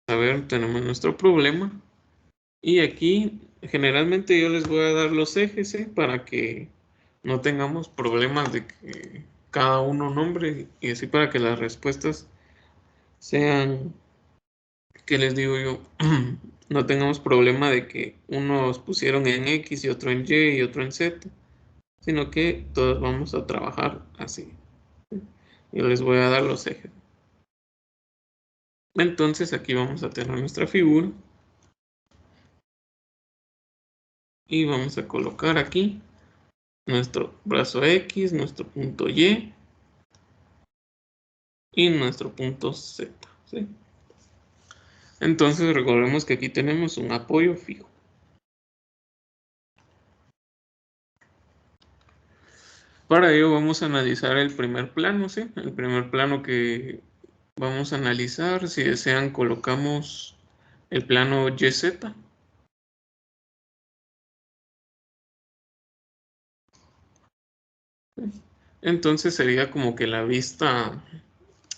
a ver, tenemos nuestro problema. Y aquí generalmente yo les voy a dar los ejes, para que no tengamos problemas de que cada uno nombre y así para que las respuestas sean, ¿qué les digo yo? No tengamos problema de que unos pusieron en X y otro en Y y otro en Z, sino que todos vamos a trabajar así. Yo les voy a dar los ejes. Entonces aquí vamos a tener nuestra figura y vamos a colocar aquí nuestro brazo X, nuestro punto Y y nuestro punto Z, ¿sí? Entonces recordemos que aquí tenemos un apoyo fijo. Para ello vamos a analizar el primer plano, ¿sí? El primer plano que vamos a analizar, si desean colocamos el plano YZ. Entonces sería como que la vista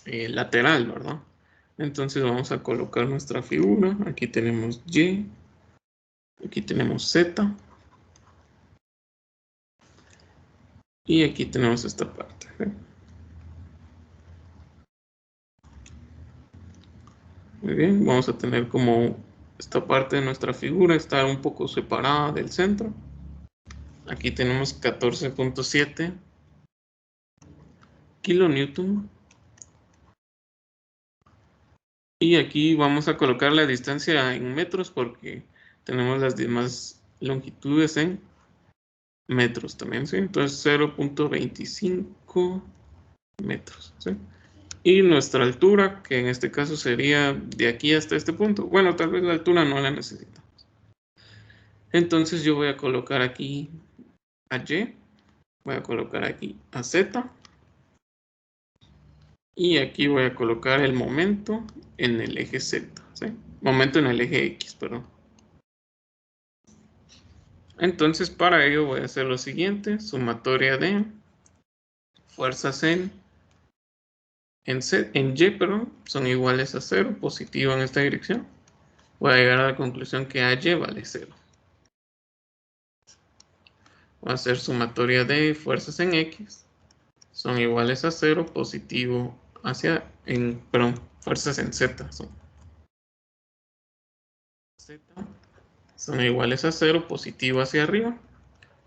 lateral, ¿verdad? Entonces vamos a colocar nuestra figura. Aquí tenemos Y, aquí tenemos Z y aquí tenemos esta parte, ¿sí? Muy bien, vamos a tener como esta parte de nuestra figura está un poco separada del centro. Aquí tenemos 14.7 kilonewton. Y aquí vamos a colocar la distancia en metros porque tenemos las demás longitudes en metros también, ¿sí? Entonces 0.25 metros, ¿sí? Y nuestra altura, que en este caso sería de aquí hasta este punto. Bueno, tal vez la altura no la necesitamos. Entonces yo voy a colocar aquí a Y, voy a colocar aquí a Z y aquí voy a colocar el momento en el eje Z, ¿sí? Momento en el eje X, perdón. Entonces para ello voy a hacer lo siguiente, sumatoria de fuerzas en Y, perdón, son iguales a 0, positivo en esta dirección. Voy a llegar a la conclusión que AY vale 0. Voy a hacer sumatoria de fuerzas en X, son iguales a 0, positivo perdón, fuerzas en Z son iguales a 0, positivo hacia arriba.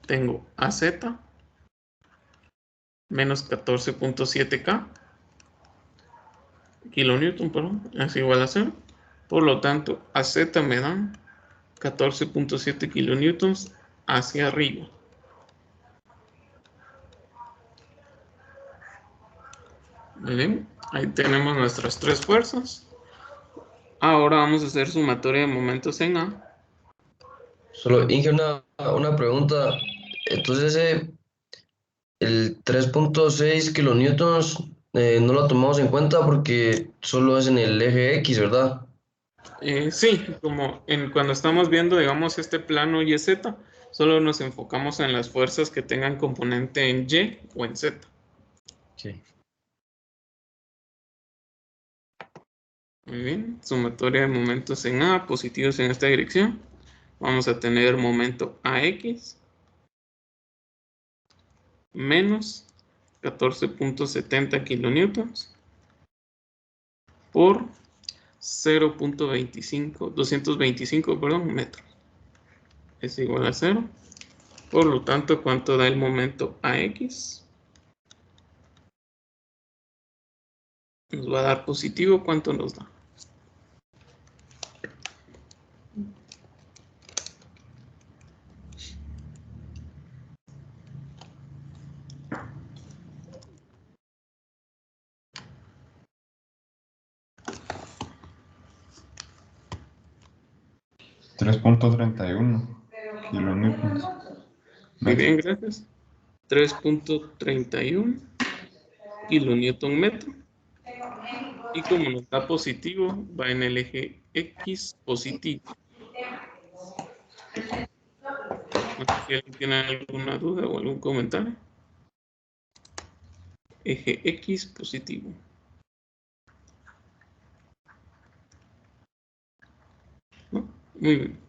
Tengo AZ menos 14.7 kilonewton, perdón, es igual a 0. Por lo tanto, AZ me dan 14.7 kilonewtons hacia arriba. Muy bien, ahí tenemos nuestras tres fuerzas. Ahora vamos a hacer sumatoria de momentos en A. Solo, Inge, una pregunta. Entonces, el 3.6 kilonewtons no lo tomamos en cuenta porque solo es en el eje X, ¿verdad? Sí, como cuando estamos viendo, digamos, este plano YZ, solo nos enfocamos en las fuerzas que tengan componente en Y o en Z. Sí. Muy bien, sumatoria de momentos en A, positivos en esta dirección. Vamos a tener momento AX menos 14.70 kilonewtons por 225, perdón, metros. Es igual a 0. Por lo tanto, ¿cuánto da el momento AX? Nos va a dar positivo. ¿Cuánto nos da? Tres punto 31 kilonewtons. Muy bien, gracias. 3.31 kilonewton metro. Y como nos da positivo, va en el eje X positivo. No sé si alguien tiene alguna duda o algún comentario. Eje X positivo. Muy bien.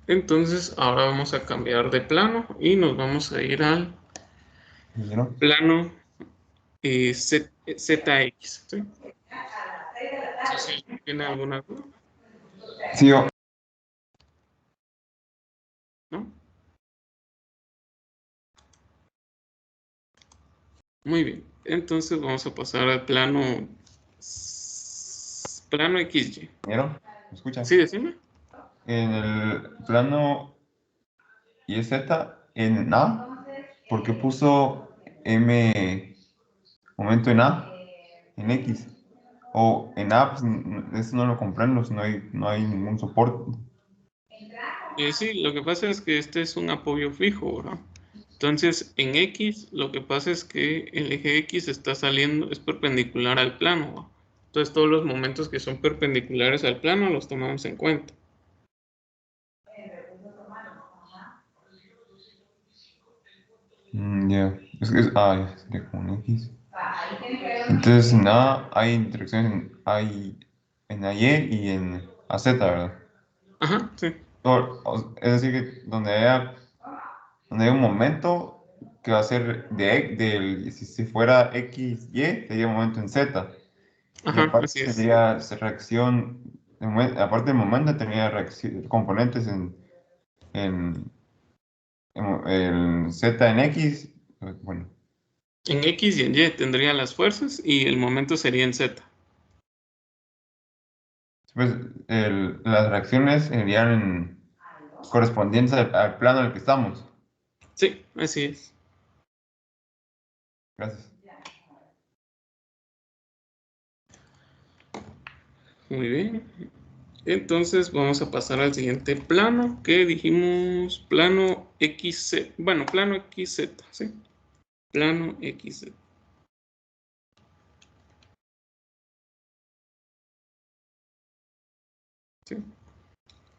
Entonces, ahora vamos a cambiar de plano y nos vamos a ir al ¿Vieron? plano ZX. ¿Sí? No sé si alguien tiene alguna duda, Sí, yo. ¿no? Muy bien. Entonces vamos a pasar al plano XY. ¿Vieron? ¿Me escuchan? Sí, decime. En el plano YZ, en A, ¿por qué puso M momento en A, en X? O en A, pues, eso no lo comprendo, no hay ningún soporte. Sí, lo que pasa es que este es un apoyo fijo, ¿verdad? Entonces, en X, lo que pasa es que el eje X está saliendo, es perpendicular al plano, ¿verdad? Entonces, todos los momentos que son perpendiculares al plano los tomamos en cuenta. Ya, ya, sería como un X. Entonces en A hay interacciones en AY y en AZ, ¿verdad? Ajá, sí. Es decir, que donde haya un momento que va a ser si fuera XY, sería un momento en Z. Y Ajá, aparte así es. tendría reacción, aparte del momento, tendría componentes en, el Z en X. Bueno, En X y en Y tendría las fuerzas y el momento sería en Z. pues las reacciones serían correspondientes al plano en el que estamos. Sí, así es. Gracias. Muy bien. Entonces vamos a pasar al siguiente plano que dijimos plano XZ. Bueno, plano XZ, ¿sí? Plano XZ. ¿Sí?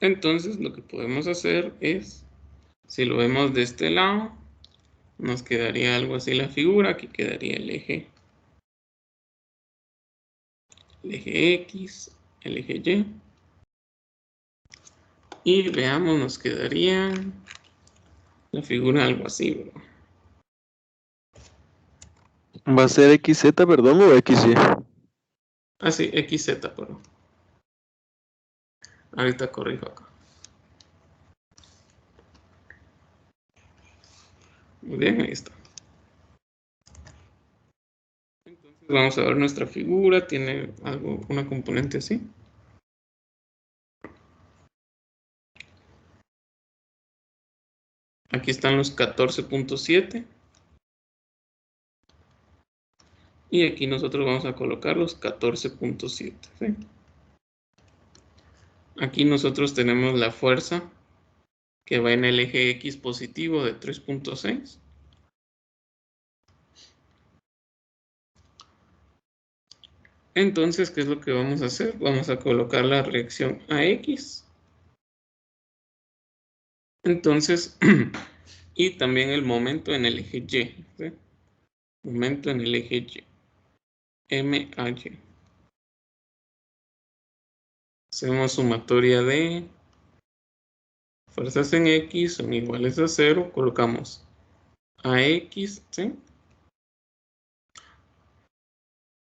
Entonces lo que podemos hacer es, si lo vemos de este lado, nos quedaría algo así la figura. Aquí quedaría el eje X, el eje Y. Y veamos, nos quedaría la figura algo así, ¿verdad? ¿Va a ser XZ, perdón, o XY? Así, XZ, pero ahorita corrijo acá. Muy bien, ahí está. Entonces vamos a ver nuestra figura, tiene una componente así. Aquí están los 14.7. Y aquí nosotros vamos a colocar los 14.7. ¿Sí? Aquí nosotros tenemos la fuerza que va en el eje X positivo de 3.6. Entonces, ¿qué es lo que vamos a hacer? Vamos a colocar la reacción a X. Entonces, y también el momento en el eje Y. ¿Sí? Momento en el eje Y. MAY. Hacemos sumatoria de fuerzas en X son iguales a 0. Colocamos AX, ¿sí?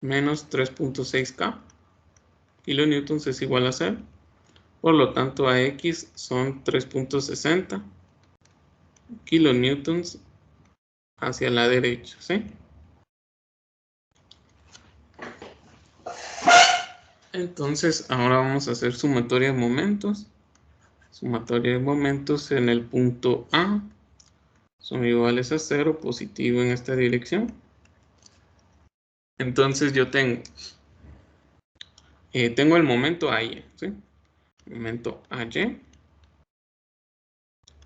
Menos 3.6K. Kilonewtons es igual a 0. Por lo tanto, AX son 3.60 kilonewtons hacia la derecha, ¿sí? Entonces, ahora vamos a hacer sumatoria de momentos. Sumatoria de momentos en el punto A son iguales a 0, positivo en esta dirección. Entonces, yo tengo el momento AY, ¿sí? Momento AY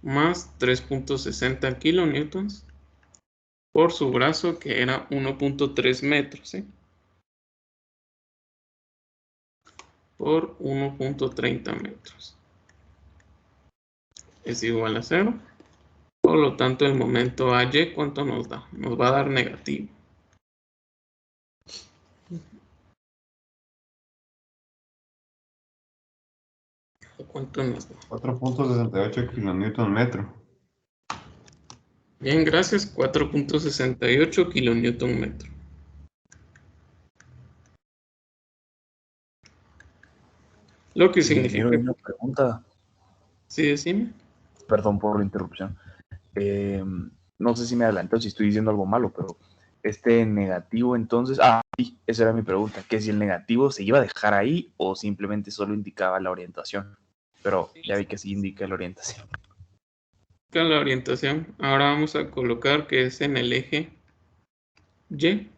más 3.60 kilonewtons por su brazo, que era 1.3 metros, ¿sí? Por 1.30 metros. Es igual a 0. Por lo tanto, el momento AY, ¿cuánto nos da? Nos va a dar negativo. ¿Cuánto nos da? 4.68 kilonewton metro. Bien, gracias. 4.68 kilonewton metro. Lo que Ingeniero, significa... una pregunta, Sí, decime. perdón por la interrupción. No sé si me adelanto, si estoy diciendo algo malo, pero este negativo entonces, sí, esa era mi pregunta, que si el negativo se iba a dejar ahí o simplemente solo indicaba la orientación, pero ya vi que sí indica la orientación. La orientación. Ahora vamos a colocar que es en el eje Y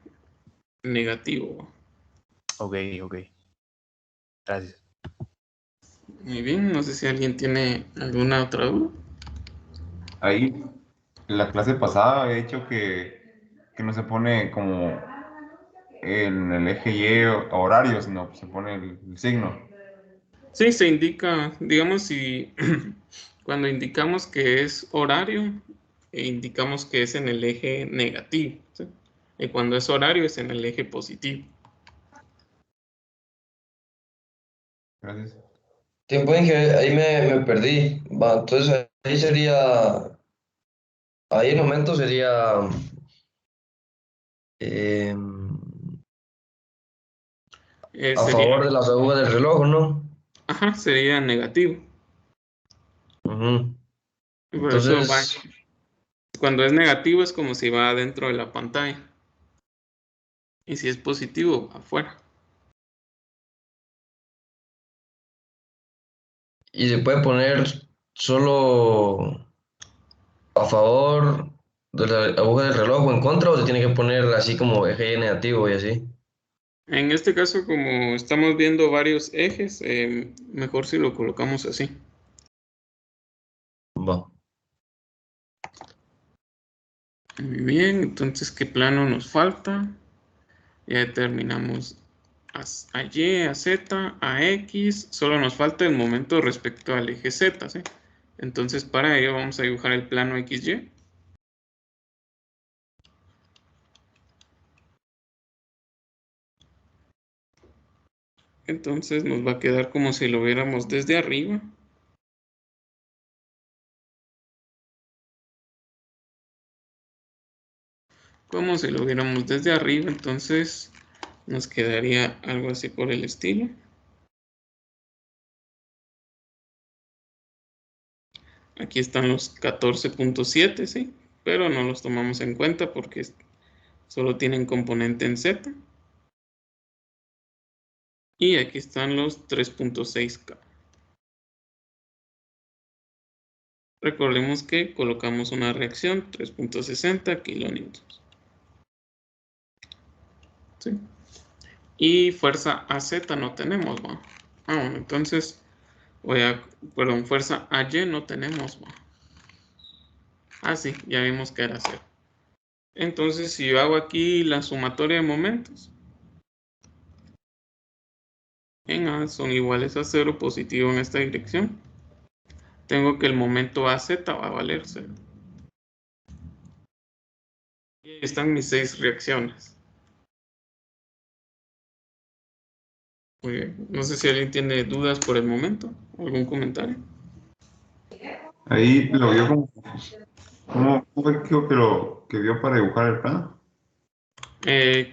negativo. Ok, gracias. Muy bien, no sé si alguien tiene alguna otra duda. Ahí, en la clase pasada he dicho que no se pone como en el eje Y horario, sino se pone el signo. Sí, se indica, digamos, si cuando indicamos que es horario, indicamos que es en el eje negativo, ¿sí? Y cuando es horario es en el eje positivo. Gracias. Tiempo, Inge, ahí me perdí. Va, entonces ahí sería, ahí el momento sería em, a Sería, favor de las agujas del reloj, ¿no? ajá, sería negativo. Ujú. Y por eso va, Entonces, cuando es negativo es como si va dentro de la pantalla. Y si es positivo, va afuera. y se puede poner solo a favor de la aguja del reloj o en contra, o se tiene que poner así como eje negativo y así. En este caso, como estamos viendo varios ejes, mejor si lo colocamos así. Va. Muy bien, entonces, ¿qué plano nos falta? Ya determinamos a Y, a Z, a X. Solo nos falta el momento respecto al eje Z, ¿sí? Entonces, para ello vamos a dibujar el plano XY. Entonces nos va a quedar como si lo viéramos desde arriba. Como si lo viéramos desde arriba, entonces nos quedaría algo así por el estilo. Aquí están los 14.7, ¿sí? Pero no los tomamos en cuenta porque solo tienen componente en Z. Y aquí están los 3.6K. Recordemos que colocamos una reacción 3.60 kilonewtons. ¿Sí? Y fuerza AZ no tenemos, ¿va? Bueno, entonces perdón, fuerza AY no tenemos, ¿va? Sí, ya vimos que era 0. Entonces, si yo hago aquí la sumatoria de momentos, en A son iguales a 0, positivo en esta dirección, tengo que el momento AZ va a valer 0. Y ahí están mis 6 reacciones. Muy bien. No sé si alguien tiene dudas por el momento. ¿Algún comentario? Ahí lo vio como, ¿cómo fue que vio para dibujar el plano?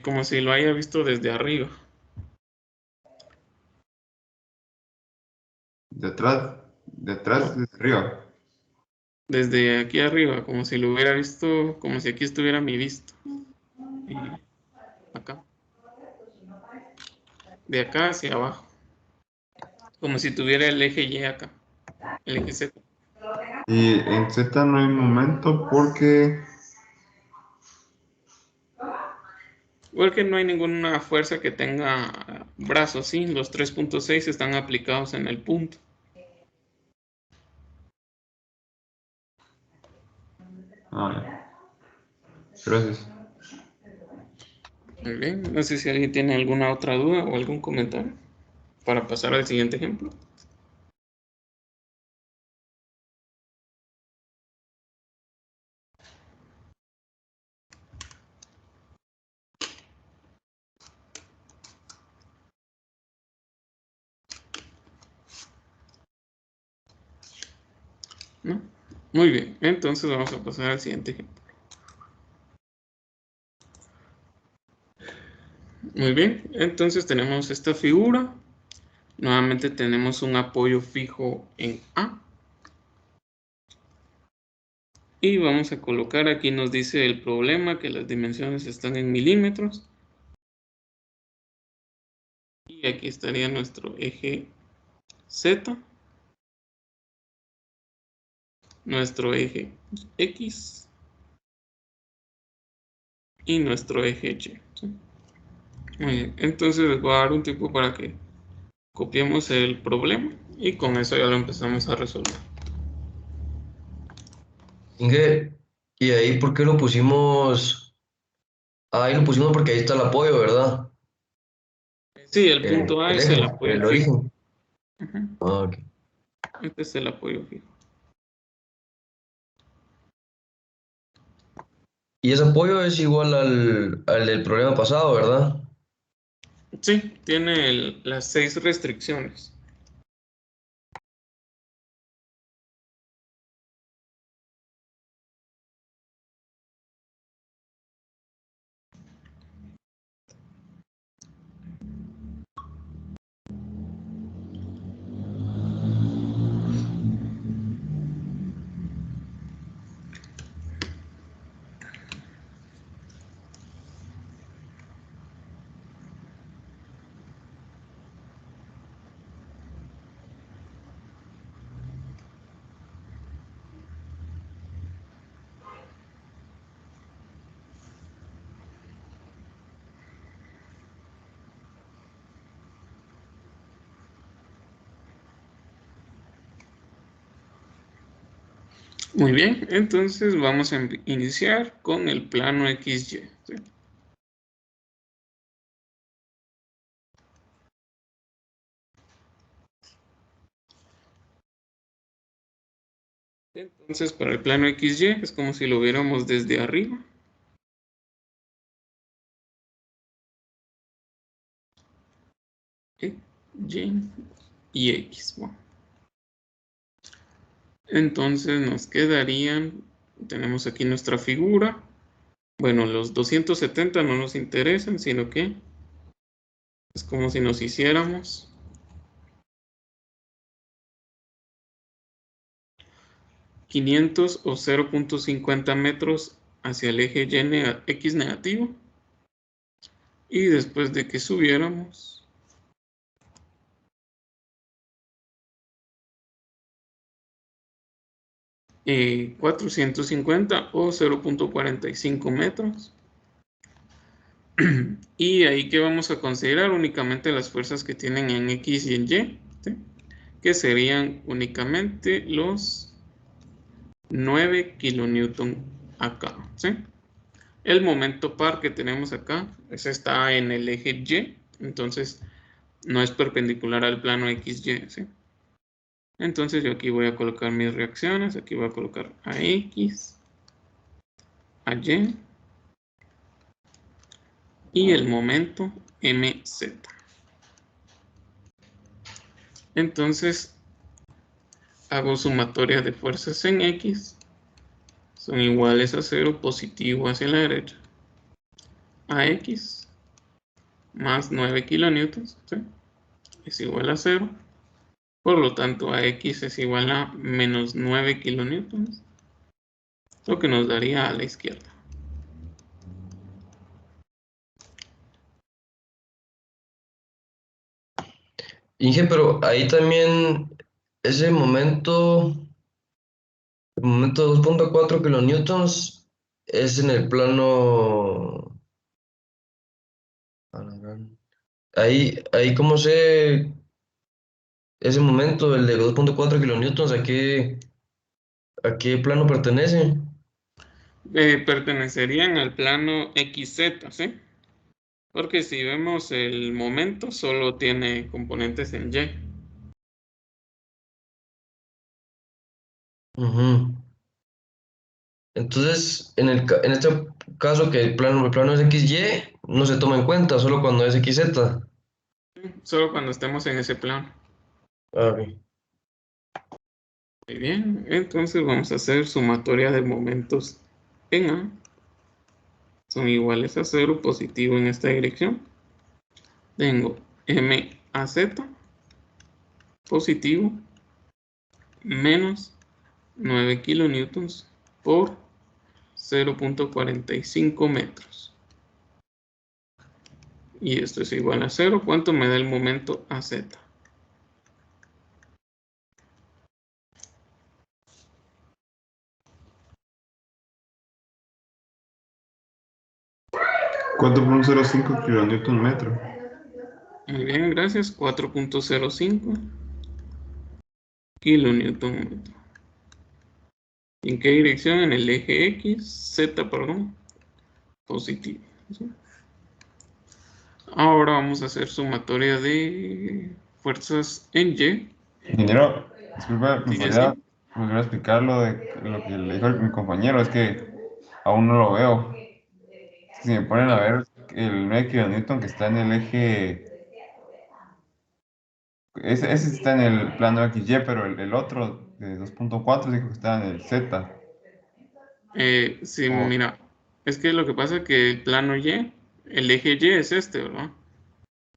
Como si lo haya visto desde arriba. Detrás, No, desde arriba. desde aquí arriba, como si lo hubiera visto, como si aquí estuviera mi vista. Y acá. De acá hacia abajo. Como si tuviera el eje Y acá. El eje Z. Y en Z no hay momento porque... Igual que no hay ninguna fuerza que tenga brazos, ¿sí? Los 3.6 están aplicados en el punto. Ya. Gracias. Muy bien. No sé si alguien tiene alguna otra duda o algún comentario para pasar al siguiente ejemplo. ¿no? Muy bien, entonces vamos a pasar al siguiente ejemplo. Muy bien, entonces tenemos esta figura. Nuevamente tenemos un apoyo fijo en A. Y vamos a colocar, aquí nos dice el problema que las dimensiones están en milímetros. Y aquí estaría nuestro eje Z, nuestro eje X y nuestro eje Y. ¿Sí? Muy bien, entonces les voy a dar un tiempo para que copiemos el problema y con eso ya lo empezamos a resolver. Inge, ¿y ahí por qué lo pusimos? Ah, ahí lo pusimos porque ahí está el apoyo, ¿verdad? Sí, el punto A El es eje, el apoyo el fijo. origen. Ujú, Ah, ok. este es el apoyo fijo. Y ese apoyo es igual al del problema pasado, ¿verdad? Sí, tiene las 6 restricciones. Muy bien, entonces vamos a iniciar con el plano XY. ¿Sí? Entonces para el plano XY es como si lo viéramos desde arriba. Y y X. Bueno. Entonces nos quedarían, tenemos aquí nuestra figura. Bueno, los 270 no nos interesan, sino que es como si nos hiciéramos 500 o 0.50 metros hacia el eje X negativo. Y después de que subiéramos 450 o 0.45 metros. Y ahí que vamos a considerar únicamente las fuerzas que tienen en X y en Y, ¿sí? Que serían únicamente los 9 kilonewton acá, ¿sí? El momento par que tenemos acá, ese está en el eje Y, entonces no es perpendicular al plano XY, ¿sí? Entonces yo aquí voy a colocar mis reacciones, aquí voy a colocar a X, a Y y el momento MZ. Entonces hago sumatoria de fuerzas en X, son iguales a 0, positivo hacia la derecha, a X más 9 kilonewtons, ¿sí? Es igual a 0, por lo tanto a X es igual a menos 9 kilonewtons, lo que nos daría a la izquierda. Inge, pero ahí también ese momento, el momento de 2.4 kilonewtons es en el plano. Ahí ¿cómo sé ese momento, el de 2.4 kilonewtons, a qué plano pertenece? Pertenecerían al plano XZ, ¿sí? Porque si vemos el momento solo tiene componentes en Y. Ujú. Entonces, en este caso que el plano es XY, no se toma en cuenta, solo cuando es XZ. Solo cuando estemos en ese plano. Ah, ok. Muy bien, entonces vamos a hacer sumatoria de momentos en A. Son iguales a 0, positivo en esta dirección. Tengo MAZ positivo menos 9 kilonewtons por 0.45 metros. Y esto es igual a 0. ¿Cuánto me da el momento AZ? ¿4.05 kilonewton metro? Muy bien, gracias. 4.05 kilonewton metro. ¿En qué dirección? En el eje X, Z, perdón, positivo. ¿Sí? Ahora vamos a hacer sumatoria de fuerzas en Y. Ingeniero, disculpa, ¿me Sí, podría sí. volver a explicar lo que le dijo mi compañero? Es que aún no lo veo. Si me ponen a ver el 9 kilonewton que está en el eje... Ese está en el plano XY, pero el otro de 2.4 dijo que está en el Z. Sí, Oh, mira, es que lo que pasa es que el plano Y, el eje Y es este, ¿verdad?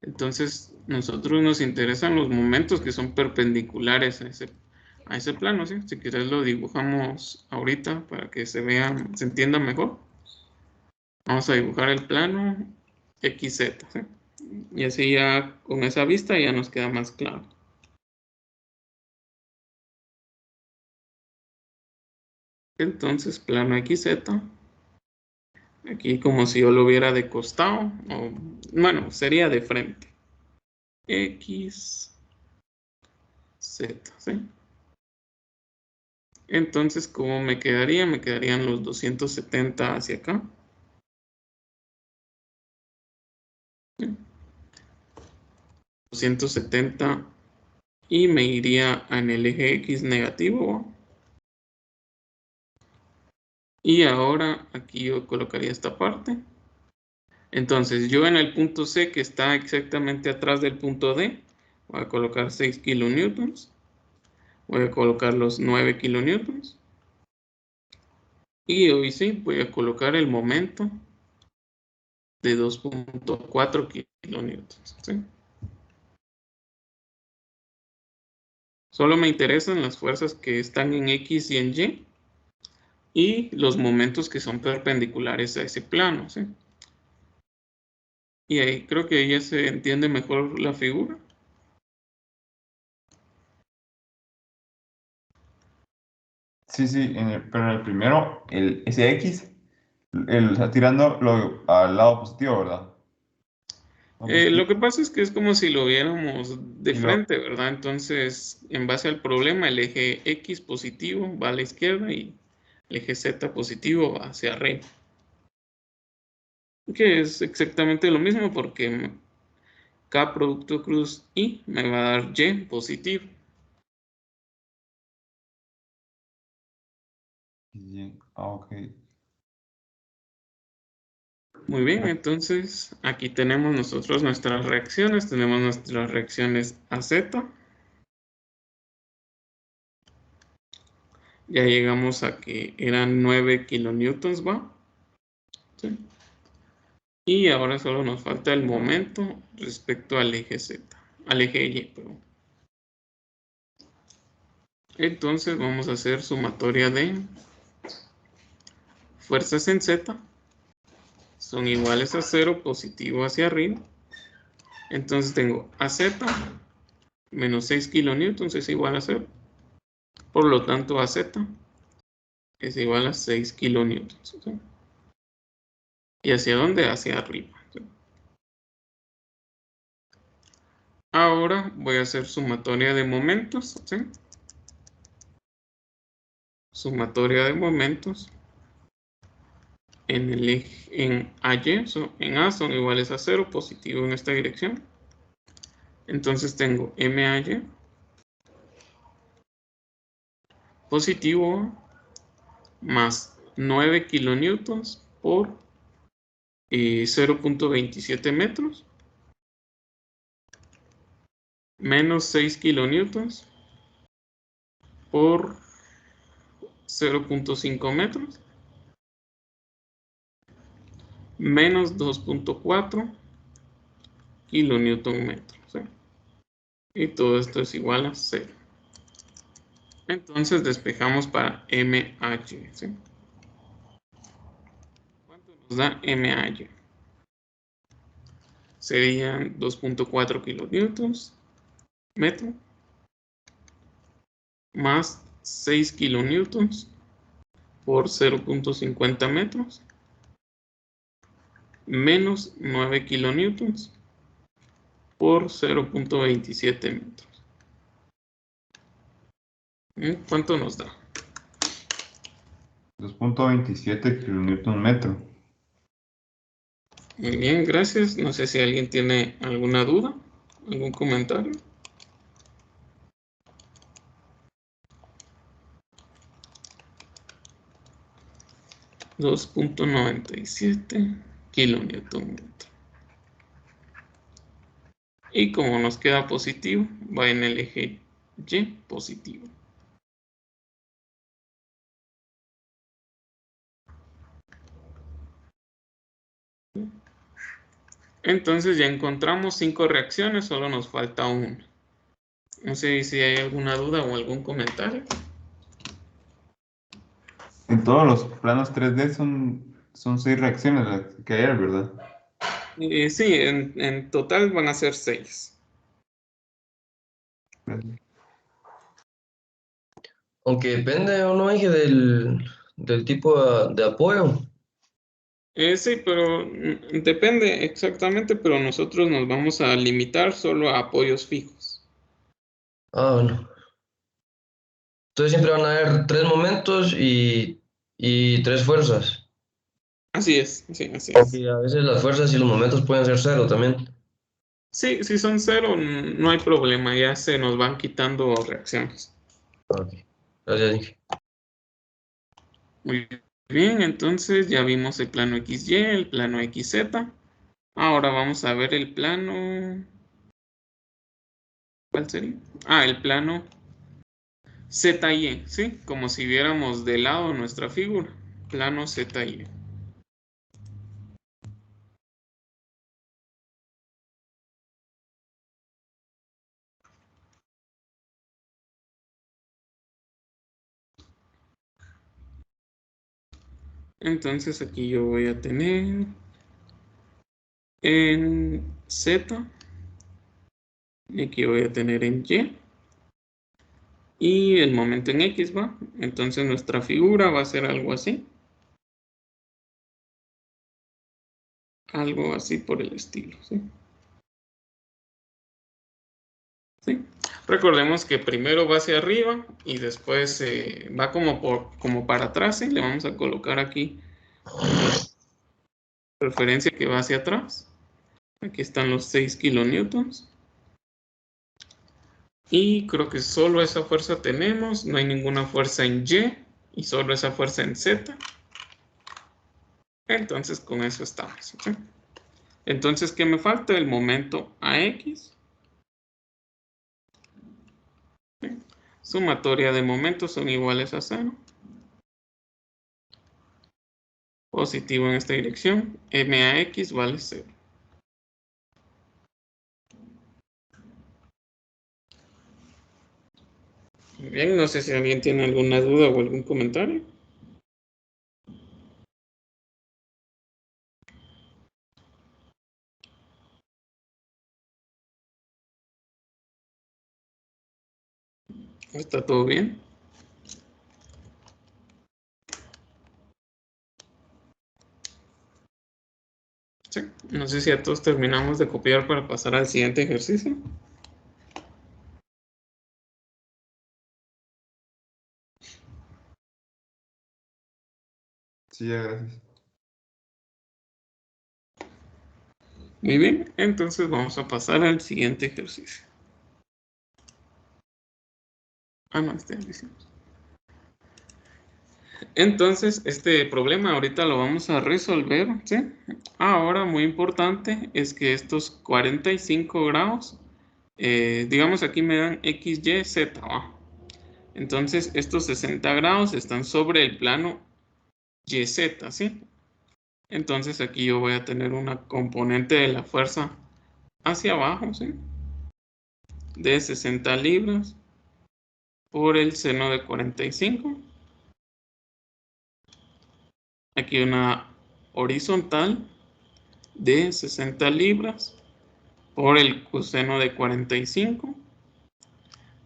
Entonces, nosotros nos interesan los momentos que son perpendiculares a ese plano, ¿sí? Si quieres lo dibujamos ahorita para que se vea, se entienda mejor. Vamos a dibujar el plano XZ, ¿sí? Y así ya con esa vista ya nos queda más claro. Entonces, plano XZ, aquí como si yo lo viera de costado, o bueno, sería de frente. XZ, ¿sí? Entonces, ¿cómo me quedaría? Me quedarían los 270 hacia acá. 270 y me iría en el eje X negativo. Y ahora aquí yo colocaría esta parte. Entonces, yo en el punto C, que está exactamente atrás del punto D, voy a colocar 6 kilonewtons. Voy a colocar los 9 kilonewtons. Y hoy sí, voy a colocar el momento de 2.4 kilonewtons. ¿Sí? Solo me interesan las fuerzas que están en X y en Y y los momentos que son perpendiculares a ese plano. ¿Sí? Y ahí creo que ya se entiende mejor la figura. sí, sí, pero en el primero, ese X, él está tirando al lado positivo, ¿verdad? No positivo. Lo que pasa es que es como si lo viéramos de Y lo, frente, ¿verdad? Entonces, en base al problema, el eje X positivo va a la izquierda y el eje Z positivo va hacia arriba. Que es exactamente lo mismo porque K producto cruz Y me va a dar Y positivo. ok. Muy bien, entonces aquí tenemos nosotros nuestras reacciones. Tenemos nuestras reacciones a Z. Ya llegamos a que eran 9 kilonewtons, ¿va? ¿Sí? Y ahora solo nos falta el momento respecto al eje Z, al eje Y, perdón. Entonces vamos a hacer sumatoria de fuerzas en Z. Son iguales a 0, positivo hacia arriba. Entonces tengo AZ menos 6 kilonewtons es igual a 0. Por lo tanto, AZ es igual a 6 kilonewtons. ¿Sí? ¿Y hacia dónde? Hacia arriba. ¿Sí? Ahora voy a hacer sumatoria de momentos. ¿Sí? Sumatoria de momentos. En el eje, en en A son iguales a 0, positivo en esta dirección. Entonces tengo MAY positivo más 9 kilonewtons por 0.27 metros menos 6 kilonewtons por 0.5 metros menos 2.4 kilonewton metros, ¿sí? Y todo esto es igual a 0. Entonces despejamos para MH, ¿sí? ¿Cuánto nos da MH? Serían 2.4 kilonewtons metro más 6 kilonewtons por 0.50 metros menos 9 kilonewtons por 0.27 metros. ¿Cuánto nos da? 2.27 kilonewton metro. Muy bien, gracias. No sé si alguien tiene alguna duda, algún comentario. $2.97 kilonewton metro. Y como nos queda positivo, va en el eje Y positivo. Entonces ya encontramos 5 reacciones, solo nos falta una. No sé si hay alguna duda o algún comentario. En todos los planos 3D son 6 reacciones las que hay, ¿verdad? Sí, en total van a ser 6. Aunque depende, ¿o no, Inge, del tipo de apoyo? Sí, pero depende exactamente, pero nosotros nos vamos a limitar solo a apoyos fijos. Ah, bueno. Entonces siempre van a haber 3 momentos y 3 fuerzas. Así es, sí, así es. Y a veces las fuerzas y los momentos pueden ser 0 también. Sí, si son 0, no hay problema, ya se nos van quitando reacciones. Ok. Gracias, Inge. Muy bien, entonces ya vimos el plano XY, el plano XZ. Ahora vamos a ver el plano... ¿Cuál sería? El plano ZY, ¿sí? Como si viéramos de lado nuestra figura. Plano ZY. Entonces aquí yo voy a tener en Z, y aquí voy a tener en Y, y el momento en X, ¿va? Entonces nuestra figura va a ser algo así. Algo así por el estilo, ¿sí? ¿Sí? Recordemos que primero va hacia arriba y después va como para atrás, ¿sí? Le vamos a colocar aquí referencia que va hacia atrás. Aquí están los 6 kilonewtons. Y creo que solo esa fuerza tenemos, no hay ninguna fuerza en Y solo esa fuerza en Z. Entonces con eso estamos, ¿sí? Entonces, ¿qué me falta? El momento AX. ¿Sí? Sumatoria de momentos son iguales a 0. Positivo en esta dirección, MAX vale 0. Bien, no sé si alguien tiene alguna duda o algún comentario. ¿Está todo bien? Sí. No sé si a todos terminamos de copiar para pasar al siguiente ejercicio. Sí, ya, gracias. Muy bien, entonces vamos a pasar al siguiente ejercicio. No, este ya lo hicimos. Entonces, este problema ahorita lo vamos a resolver, ¿sí? Ahora, muy importante es que estos 45 grados, digamos aquí me dan X, Y, Z, ¿va? Entonces, estos 60 grados están sobre el plano YZ, ¿sí? Entonces, aquí yo voy a tener una componente de la fuerza hacia abajo, ¿sí? De 60 libras por el seno de 45. Aquí una horizontal de 60 libras por el coseno de 45.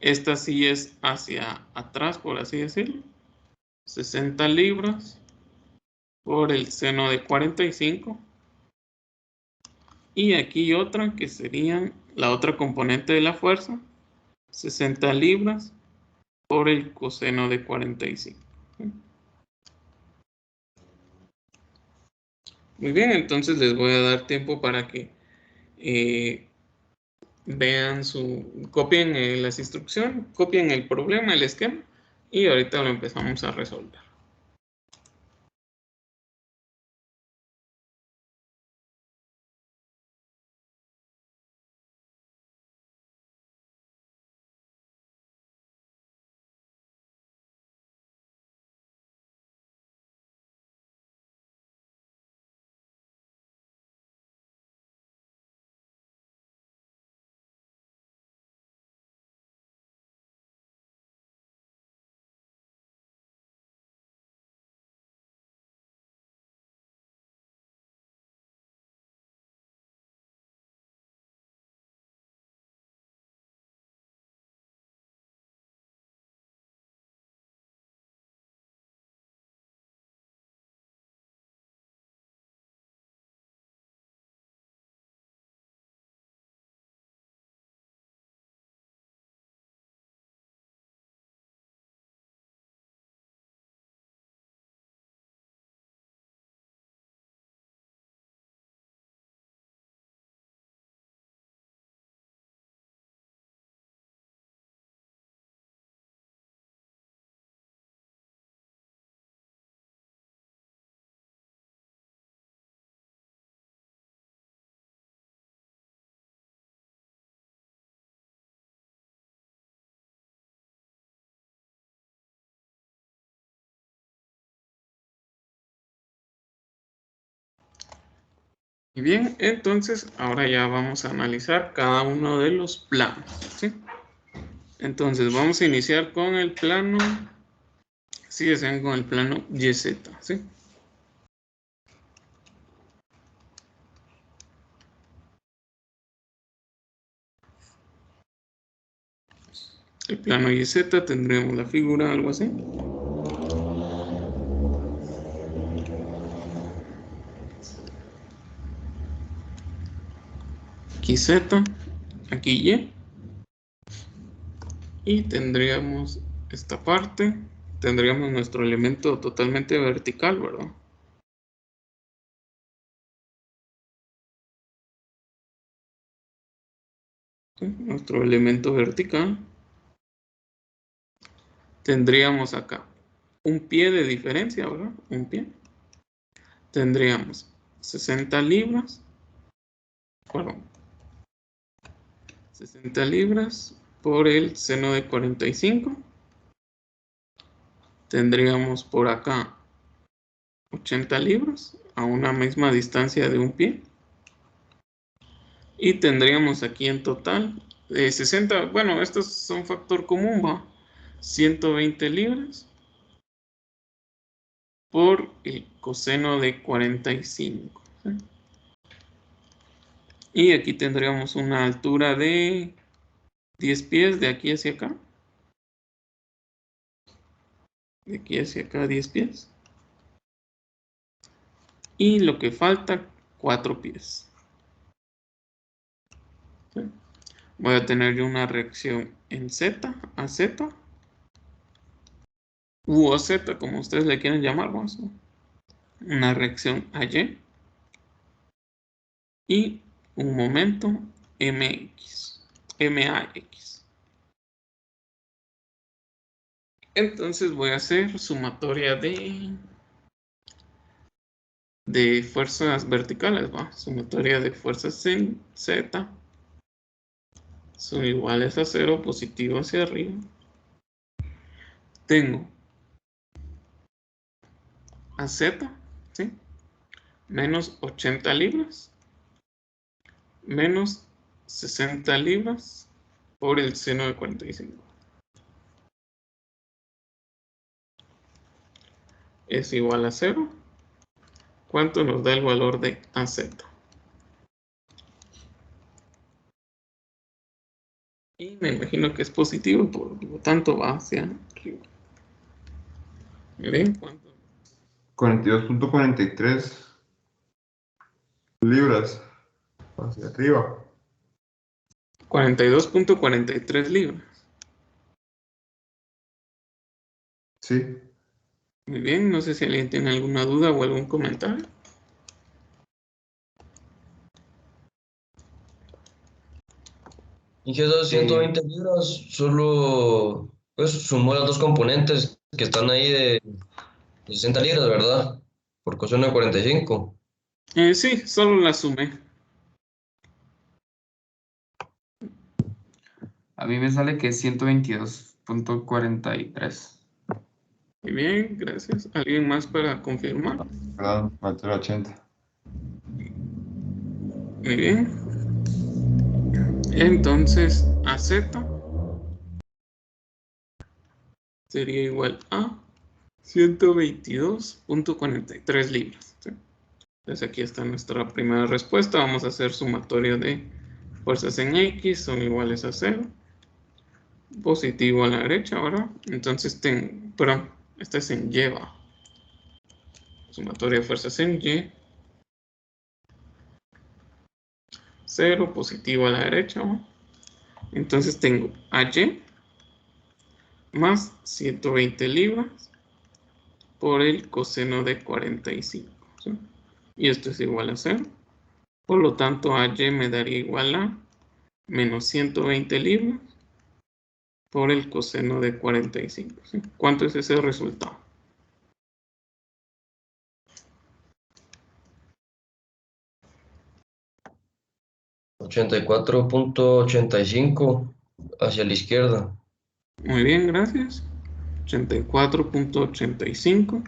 Esta sí es hacia atrás, por así decirlo. 60 libras por el seno de 45. Y aquí otra que sería la otra componente de la fuerza. 60 libras por el coseno de 45. Muy bien, entonces les voy a dar tiempo para que vean copien las instrucciones, copien el problema, el esquema, y ahorita lo empezamos a resolver. Y bien, entonces ahora ya vamos a analizar cada uno de los planos, ¿sí? Entonces vamos a iniciar con el plano, si desean, con el plano YZ, ¿sí? El plano YZ tendremos la figura, algo así. Aquí Z, aquí Y. Y tendríamos esta parte, tendríamos nuestro elemento totalmente vertical, ¿verdad? ¿Sí? Nuestro elemento vertical. Tendríamos acá un pie de diferencia, ¿verdad? Un pie. Tendríamos 60 libras, perdón, 60 libras por el seno de 45. Tendríamos por acá 80 libras a una misma distancia de un pie. Y tendríamos aquí en total 60, bueno, estos son factor común, va, 120 libras por el coseno de 45. ¿Sí? Y aquí tendríamos una altura de 10 pies de aquí hacia acá. De aquí hacia acá 10 pies. Y lo que falta, 4 pies. ¿Sí? Voy a tener yo una reacción en Z, a Z. U o Z, como ustedes le quieren llamar, vamos. Una reacción a Y. Y un momento MX. Entonces voy a hacer sumatoria de fuerzas verticales, ¿va? Sumatoria de fuerzas en Z son iguales a 0, positivo hacia arriba, tengo AZ, ¿sí? Menos 80 libras, menos 60 libras por el seno de 45. Es igual a 0. ¿Cuánto nos da el valor de AZ? Y me imagino que es positivo, por lo tanto va hacia arriba. ¿Ven? ¿Cuánto? 42.43 libras hacia arriba. 42.43 libras. Sí. Muy bien, no sé si alguien tiene alguna duda o algún comentario. Inge, esas 120 libras solo pues sumó las dos componentes que están ahí de 60 libras, ¿verdad? Por coseno de 45. Sí, solo la sumé. A mí me sale que es 122.43. Muy bien, gracias. ¿Alguien más para confirmar? Perdón, faltó el 80. Muy bien. Entonces, AZ sería igual a 122.43 libras. ¿Sí? Entonces aquí está nuestra primera respuesta. Vamos a hacer sumatorio de fuerzas en X, son iguales a 0. Positivo a la derecha, ¿verdad? Entonces perdón, esta es en Y, va. Sumatorio de fuerzas en Y. 0, positivo a la derecha, ¿va? Entonces tengo AY más 120 libras por el coseno de 45. ¿Sí? Y esto es igual a 0. Por lo tanto, AY me daría igual a menos 120 libras por el coseno de 45. ¿Sí? ¿Cuánto es ese resultado? $84.85 hacia la izquierda. Muy bien, gracias. 84.85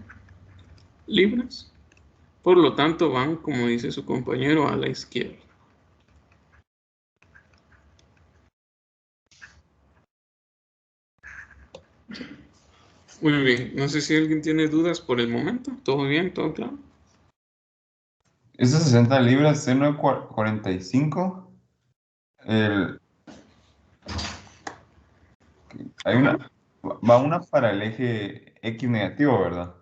libras. Por lo tanto, van, como dice su compañero, a la izquierda. Muy bien, no sé si alguien tiene dudas por el momento. ¿Todo bien? ¿Todo claro? Esas 60 libras, seno de 45. Hay va una para el eje X negativo, ¿verdad?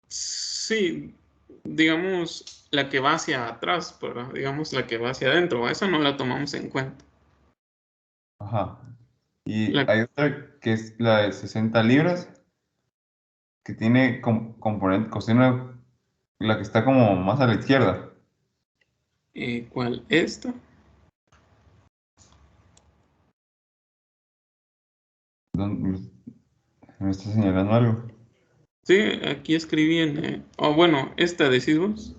Sí, digamos la que va hacia atrás, pero digamos la que va hacia adentro. Esa no la tomamos en cuenta. Ajá. Y La, hay otra que es la de 60 libras, que tiene componente coseno, la que está como más a la izquierda. ¿Cuál? Esta. ¿Me está señalando algo? Sí, aquí escribí bueno, esta decís vos.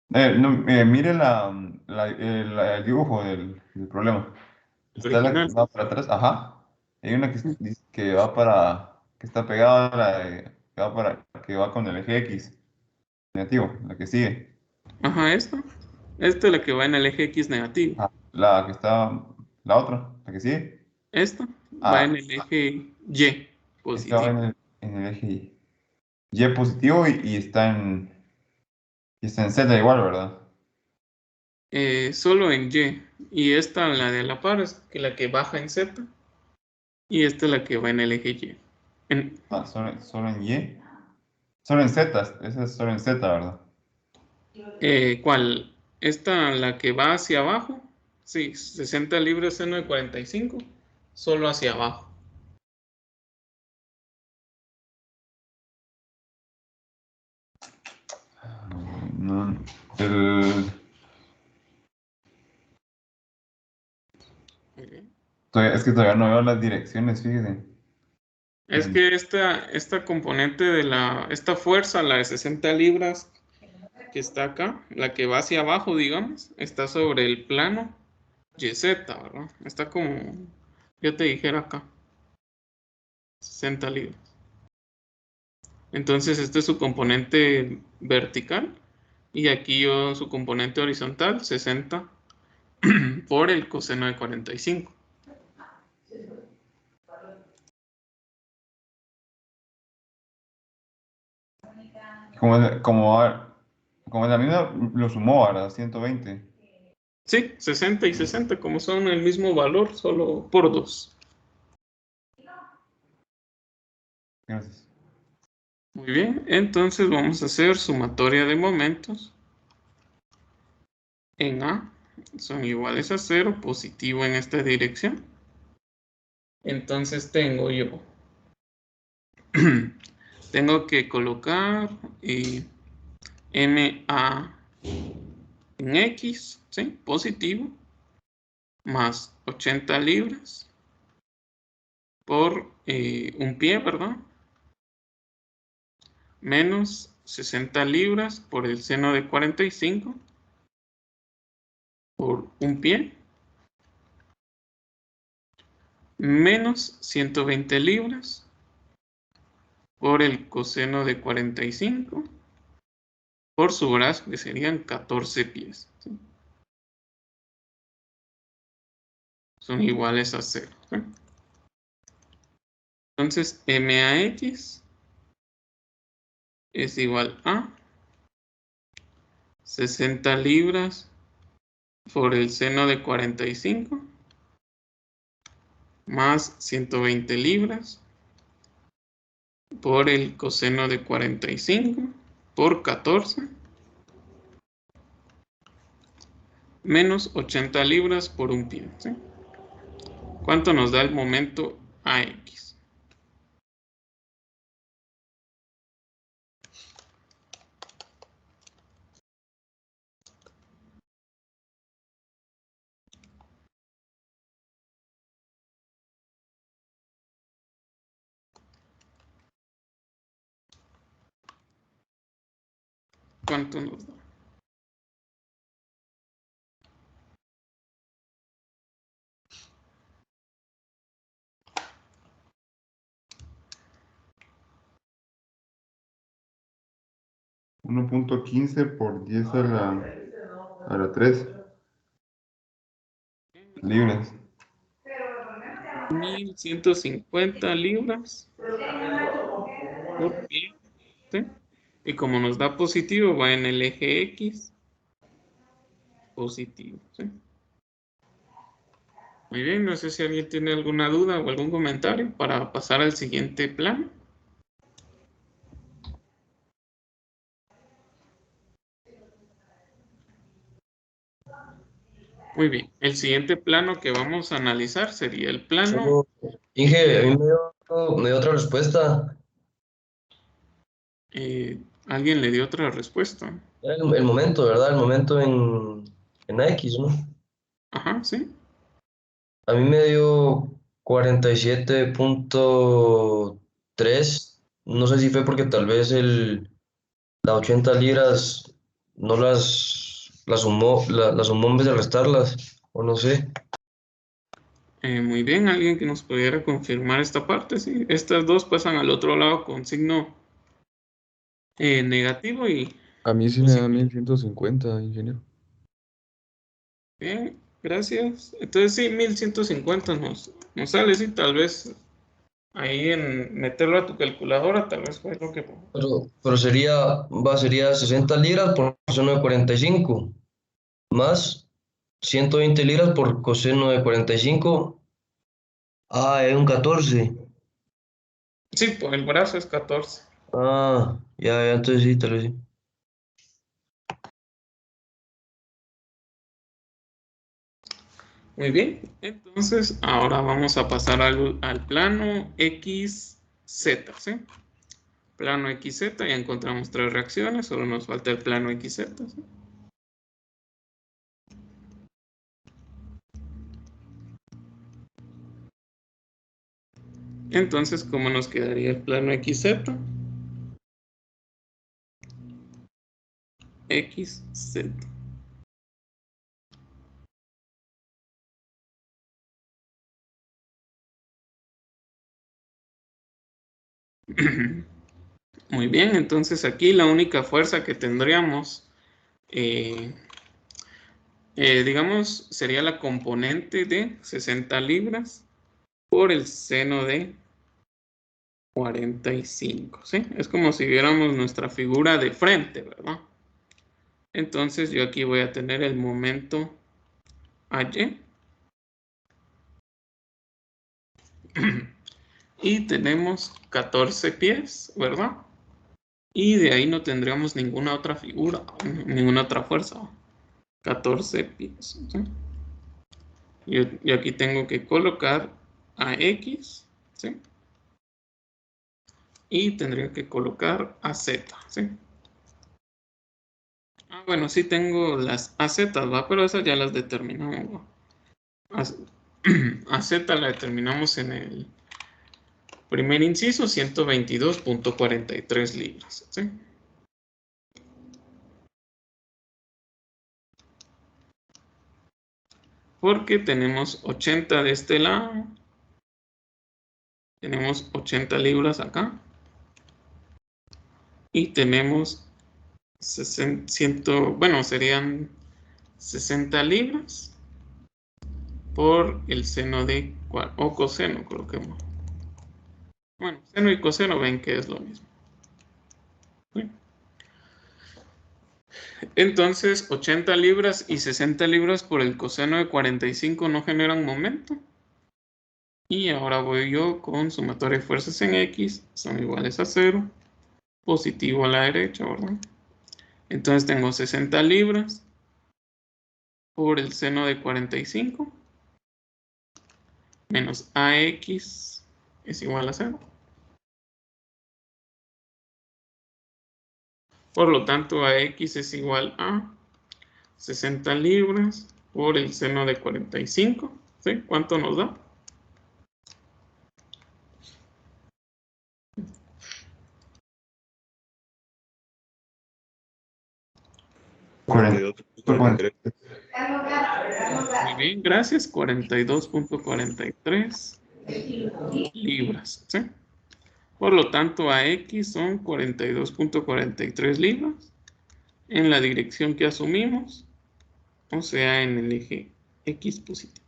No, mire el dibujo del problema. Está la que Original. va para atrás, ajá. Hay una que dice que va que está pegada a que va con el eje X negativo, la que sigue. Ajá, esta. Esta es la que va en el eje X negativo. Ah, la otra, la que sigue. Esta va en Ah, el eje Y esta va positivo. en el eje Y positivo y está en Z igual, ¿verdad? Solo en Y. Y esta, la de la par, es la que baja en Z. Y esta es la que va en el eje Y. Ah, solo en Y. Solo en Z, esa es solo en Z, ¿verdad? ¿Cuál? Esta, la que va hacia abajo. Sí, 60 libras seno de 45. Solo hacia abajo. No, el, Muy bien. es que todavía no veo las direcciones, fíjese. Es que esta componente esta fuerza, la de 60 libras que está acá, la que va hacia abajo, digamos, está sobre el plano YZ, ¿verdad? Está como, yo te dijera acá, 60 libras. Entonces este es su componente vertical y aquí yo su componente horizontal, 60 por el coseno de 45. Como la misma lo sumó, ¿verdad? 120. Sí, 60 y 60 como son el mismo valor, solo por 2. Gracias. Muy bien, entonces vamos a hacer sumatoria de momentos en A. Son iguales a 0, positivo en esta dirección. Entonces tengo yo, tengo que colocar MA en X, ¿sí? Positivo, más 80 libras por un pie, ¿verdad? Menos 60 libras por el seno de 45 por un pie, menos 120 libras por el coseno de 45 por su brazo, que serían 14 pies, ¿sí? Son iguales a 0, ¿sí? Entonces MAX es igual a 60 libras por el seno de 45 más 120 libras por el coseno de 45 por 14 menos 80 libras por un pie, ¿sí? ¿Cuánto nos da el momento AX? ¿Cuánto nos da? $1.15 por 10 a la 3 libras. 1150 libras por pie, ¿sí? Y como nos da positivo, va en el eje X, positivo, ¿sí? Muy bien, no sé si alguien tiene alguna duda o algún comentario para pasar al siguiente plano. Muy bien, el siguiente plano que vamos a analizar sería el plano. Solo, Inge, a mí me dio otra respuesta. Alguien le dio otra respuesta. Era el momento, ¿verdad? El momento en X, ¿no? Ajá, sí. A mí me dio 47.3. No sé si fue porque tal vez las 80 libras no las sumó en vez de restarlas, o no sé. Muy bien, alguien que nos pudiera confirmar esta parte, sí. Estas dos pasan al otro lado con signo negativo y A mí sí me da positivo. 1150, ingeniero. Bien, gracias. Entonces sí, 1150 nos sale, sí, tal vez ahí en meterlo a tu calculadora, tal vez fue lo que... Pero sería 60 libras por coseno de 45, más 120 libras por coseno de 45. Ah, es un 14. Sí, por el brazo es 14. Ah, ya, entonces sí, tal vez sí. Muy bien, entonces ahora vamos a pasar al plano XZ, ¿sí? Plano XZ, ya encontramos tres reacciones, solo nos falta el plano XZ, ¿sí? Entonces, ¿cómo nos quedaría el plano XZ? XZ. Muy bien, entonces aquí la única fuerza que tendríamos, digamos, sería la componente de 60 libras por el seno de 45, ¿sí? Es como si viéramos nuestra figura de frente, ¿verdad? Entonces yo aquí voy a tener el momento AY. Y tenemos 14 pies, ¿verdad? Y de ahí no tendríamos ninguna otra figura, ninguna otra fuerza. 14 pies, ¿sí? Yo aquí tengo que colocar a X, ¿sí? Y tendría que colocar a Z, ¿sí? Ah, bueno, sí tengo las AZ, ¿va? Pero esas ya las determinamos, ¿va? A Z la determinamos en el primer inciso, 122.43 libras, ¿sí? Porque tenemos 80 de este lado, tenemos 80 libras acá y tenemos 60, bueno, serían 60 libras por el seno de, o coseno, coloquemos. Bueno, seno y coseno ven que es lo mismo. ¿Sí? Entonces, 80 libras y 60 libras por el coseno de 45 no generan momento. Y ahora voy yo con sumatoria de fuerzas en X, son iguales a 0, positivo a la derecha, ¿verdad? Entonces tengo 60 libras por el seno de 45 menos AX es igual a 0. Por lo tanto, AX es igual a 60 libras por el seno de 45. ¿Sí? ¿Cuánto nos da? Cuarenta. 42.43. Muy bien, gracias. 42.43 libras. ¿Sí? Por lo tanto, AX son 42.43 libras en la dirección que asumimos, o sea, en el eje X positivo.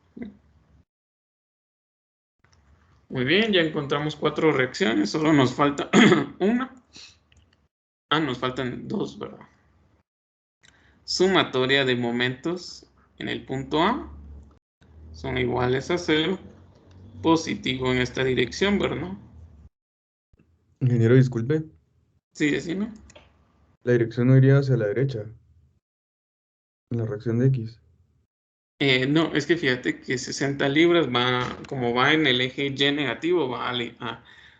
Muy bien, ya encontramos 4 reacciones, solo nos falta una. Ah, nos faltan 2, ¿verdad? Sumatoria de momentos en el punto A son iguales a 0, positivo en esta dirección, ¿verdad? Ingeniero, disculpe, Sí, decime. la dirección no iría hacia la derecha, en la reacción de X. No, es que fíjate que 60 libras va, como va en el eje Y negativo, va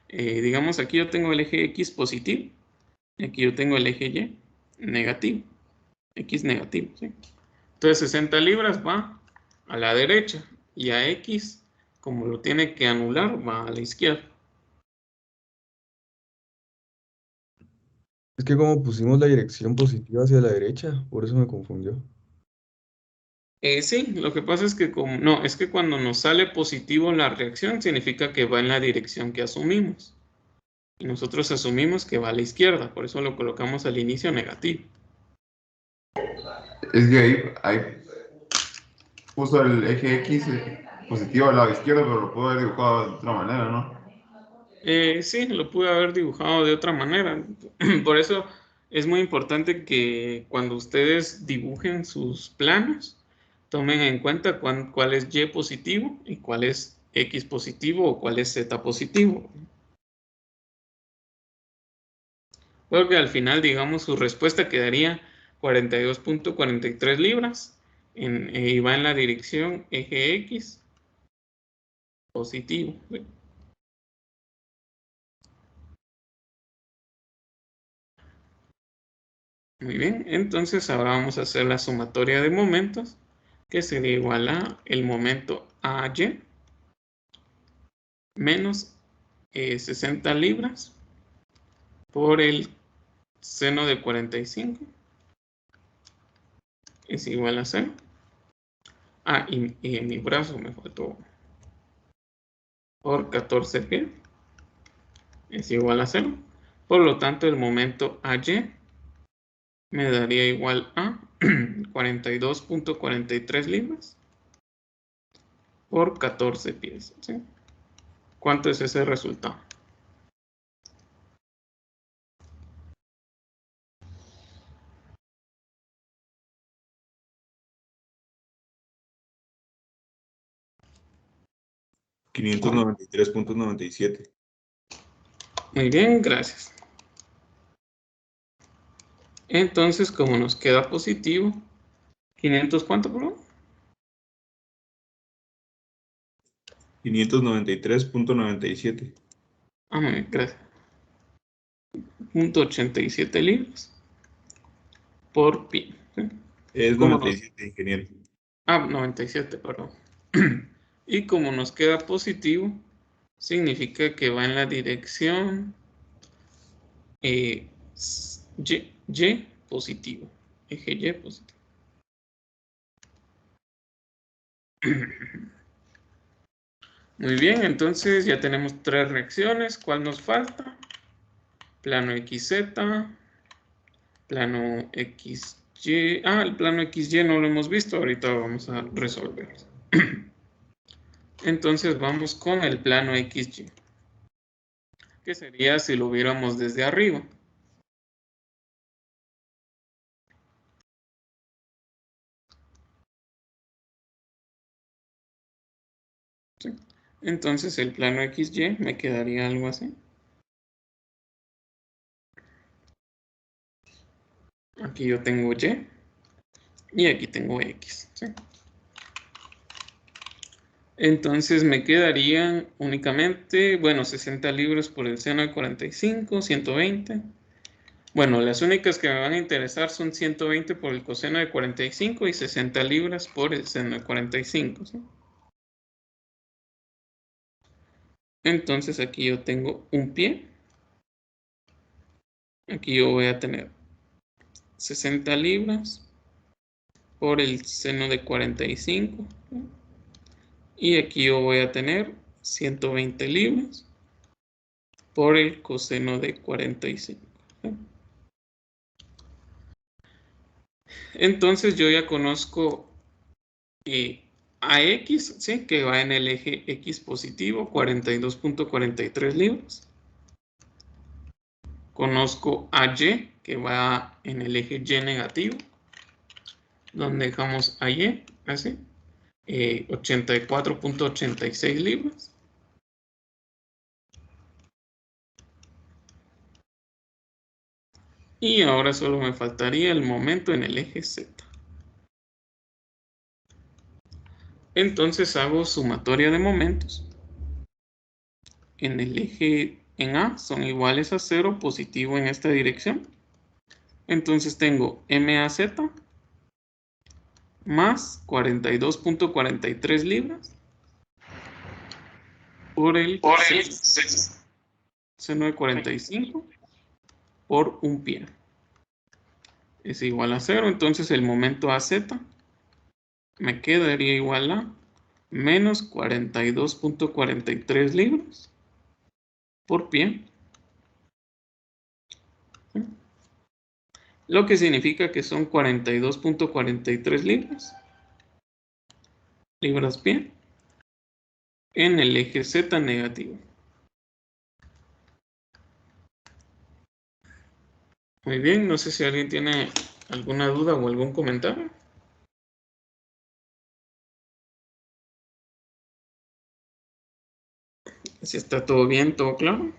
digamos, aquí yo tengo el eje X positivo, y aquí yo tengo el eje Y negativo, X negativo, ¿sí? Entonces 60 libras va a la derecha y a X, como lo tiene que anular, va a la izquierda. Es que como pusimos la dirección positiva hacia la derecha, por eso me confundió. Sí, lo que pasa es que no, es que cuando nos sale positivo la reacción significa que va en la dirección que asumimos. Y nosotros asumimos que va a la izquierda, por eso lo colocamos al inicio negativo. Es que ahí puso el eje X positivo al lado izquierdo, pero lo pudo haber dibujado de otra manera, ¿no? Sí, lo pude haber dibujado de otra manera. Por eso es muy importante que cuando ustedes dibujen sus planos, tomen en cuenta cuál es Y positivo y cuál es X positivo o cuál es Z positivo. Porque al final, digamos, su respuesta quedaría 42.43 libras y va en la dirección eje X positivo. Muy bien, entonces ahora vamos a hacer la sumatoria de momentos, que sería igual a el momento AY menos 60 libras por el seno de 45 es igual a 0. Ah, y en mi brazo me faltó por 14 pies es igual a 0. Por lo tanto, el momento AY me daría igual a 42.43 libras por 14 pies. ¿Sí? ¿Cuánto es ese resultado? $593.97. Muy bien, gracias. Entonces, como nos queda positivo, 500, ¿cuánto, por favor? 593.97. Ah, muy bien, gracias. 0.87 libras por pie. ¿Sí? Es ¿Cómo 97, ingeniero. 97, perdón. Y como nos queda positivo, significa que va en la dirección Y positivo. Eje Y positivo. Muy bien, entonces ya tenemos 3 reacciones. ¿Cuál nos falta? Plano XZ, plano XY. El plano XY no lo hemos visto, ahorita vamos a resolver. Entonces vamos con el plano XY. ¿Qué sería si lo viéramos desde arriba? ¿Sí? Entonces el plano XY me quedaría algo así. Aquí yo tengo Y y aquí tengo X. ¿Sí? Entonces me quedarían únicamente, bueno, 60 libras por el seno de 45, 120. Bueno, las únicas que me van a interesar son 120 por el coseno de 45 y 60 libras por el seno de 45. ¿Sí? Entonces aquí yo tengo un pie. Aquí yo voy a tener 60 libras por el seno de 45. ¿Sí? Y aquí yo voy a tener 120 libras por el coseno de 45. ¿Sí? Entonces yo ya conozco a X, ¿sí? Que va en el eje X positivo, 42.43 libras. Conozco a Y, que va en el eje Y negativo, donde dejamos a Y, así, 84.86 libras. Y ahora solo me faltaría el momento en el eje Z. Entonces hago sumatoria de momentos. En el eje en A son iguales a 0, positivo en esta dirección. Entonces tengo MAZ más 42.43 libras por el seno de 45 por un pie. Es igual a 0, entonces el momento AZ me quedaría igual a menos 42.43 libras por pie. ¿Sí? Lo que significa que son 42.43 libras pie en el eje Z negativo. Muy bien, no sé si alguien tiene alguna duda o algún comentario. Si está todo bien, todo claro.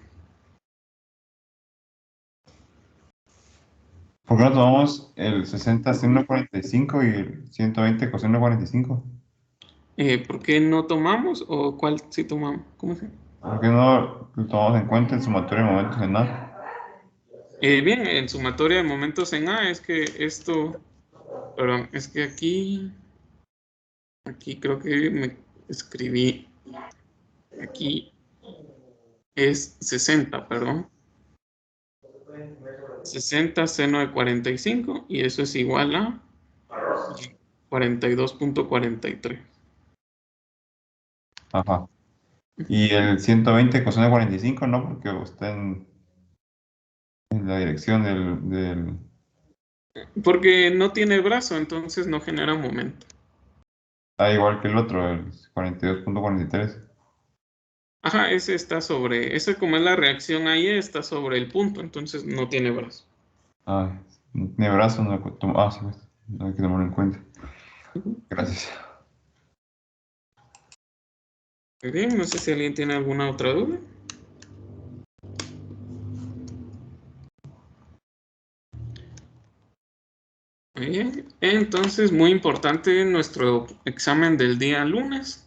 ¿Por qué no tomamos el 60 seno 45 y el 120 coseno 45? ¿Por qué no tomamos o cuál sí tomamos? ¿Cómo se llama? ¿Por qué no lo tomamos en cuenta en sumatoria de momentos en A? Bien, en sumatoria de momentos en A es que esto, perdón, es que aquí creo que me escribí, aquí es 60, perdón. 60 seno de 45 y eso es igual a 42.43. Ajá. Y el 120 coseno de 45, no, porque está en la dirección del... Porque no tiene brazo, entonces no genera momento. Ah, igual que el otro, el 42.43. Ajá, ese está sobre, ese como es la reacción ahí, está sobre el punto, entonces no tiene brazo. Ah, no tiene brazo, no lo tomo. Ah, sí, pues, no hay que tomarlo en cuenta. Gracias. Muy bien, no sé si alguien tiene alguna otra duda. Muy bien, entonces muy importante nuestro examen del día lunes.